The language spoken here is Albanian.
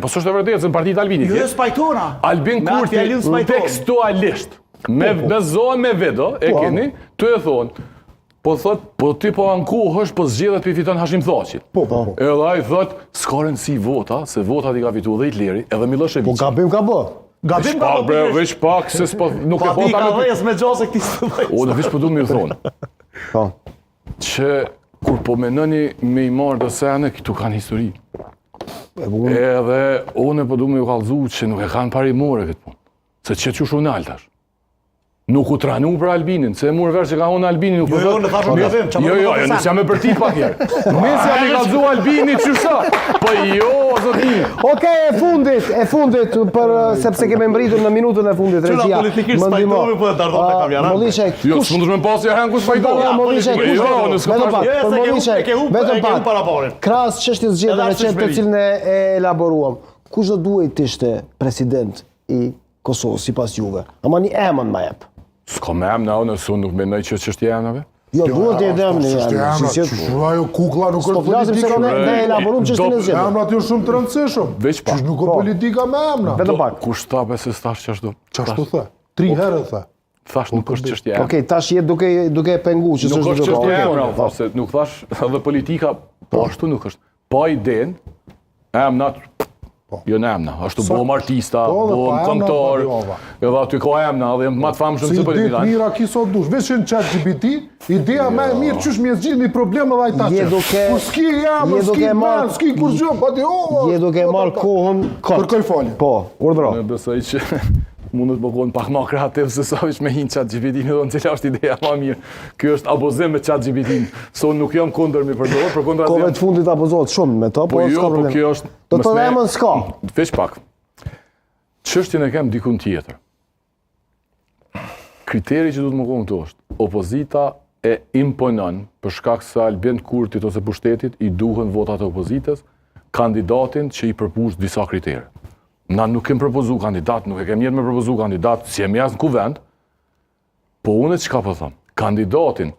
Po s'është e vërtetë, në partitë Albinit. Jo spajtona. Albin Kurti tekstualisht me zonë me vedo e keni, tu e thonë, po thot, po ti po ankohesh, po zgjedhet për fiton Hashim Thaçi. Edhe ai thot, s'ka rëndësi vota, se votat i ka fitu dhe Hitleri, edhe Milošević. Po gabim ka bë. Gabim ka bë. Veç pak se nuk e po ta me gjose këtij stëllë. O, në veç po du me ju thonë. Që kur po menoni me i marrë të sene, këtu kanë histori. Edhe unë po du me ju kallëzu që nuk e kanë parimore këtë punë. Se që që shumë naltash. Nuk u tranu për Albinin, se e murë verë që ka unë Albinin nuk Jo, në thashë në gabim, që më Jo, nësë jam e përtit pak herë. Nësë jam i kallëzu Albini qësha. Po jo, zotin. Okej, e fundit, sepse keme mbritur në minutën e fundit, regjia. Qëna politikisht spajtovi, po e dardon të kamjara. Mollishek, Jo, së mundur me pasi e henë ku spajtovi. Mollishek, vetëm pak, krahas çështjes zgjedhjeve recente të cilën e elaboruam, kush do duhet të ishte president i Kosovës sipas juve? Ama një emën ma jep. S'ka me emna, nësë unë nuk menoj që çështje emnave. Jo, duhet të jetë emni. Ajo kukla nuk është politikë. Ne elaborum çështjen e zgjedhjeve. Emnat janë shumë të rëndësishëm. Veç pak. Që nuk ka politika me emna. Vetëm pak. Kush tape se s'tash qashtu? Qashtu the? 3 herë the. Thash nuk është çështje emna. Okej, tash je duke pengu që Nuk është çështje emna, se nuk thash edhe politika, po ashtu nuk është. Pa iden, emnat jo në emna, ashtu bom artista, bom këngëtar, edhe aty ka emna, dhe ma të famë shumë se politika. Si ide mira ki sot dush, veç në ChatGPT, ideja me e mirë qysh me zgjidh një problem edhe ajta që. Kur s'ki emna, s'ki men, s'ki kur gjë, pa di je duke marrë kohën kot. Kërkoj falje. Po, urdhro. Në besoj që mundet më konë pak ma kreativ se sa veç me hinë ChatGPT-në dhe në cila është ideja ma mirë. Kjo është abozim me ChatGPT-në. So nuk jam kundër mi përdojë, për kundër Kove të fundit apozohet shumë me to, po jo, po kjo është... Do të dhe emën s'ka. Veç pak. Çështjen e kem dikun tjetër. Kriteri që du të më konë këtu është, opozita e imponon, për shkak se Albin Kurtit ose pushtetit, i duhen votat e opozitës, kandidatin që i përpush disa kritere. Na nuk kem propozu kandidat, nuk e kem jetë me propozu kandidat, si jemi jasë në kuvend, po unë çka po thëmë, kandidatin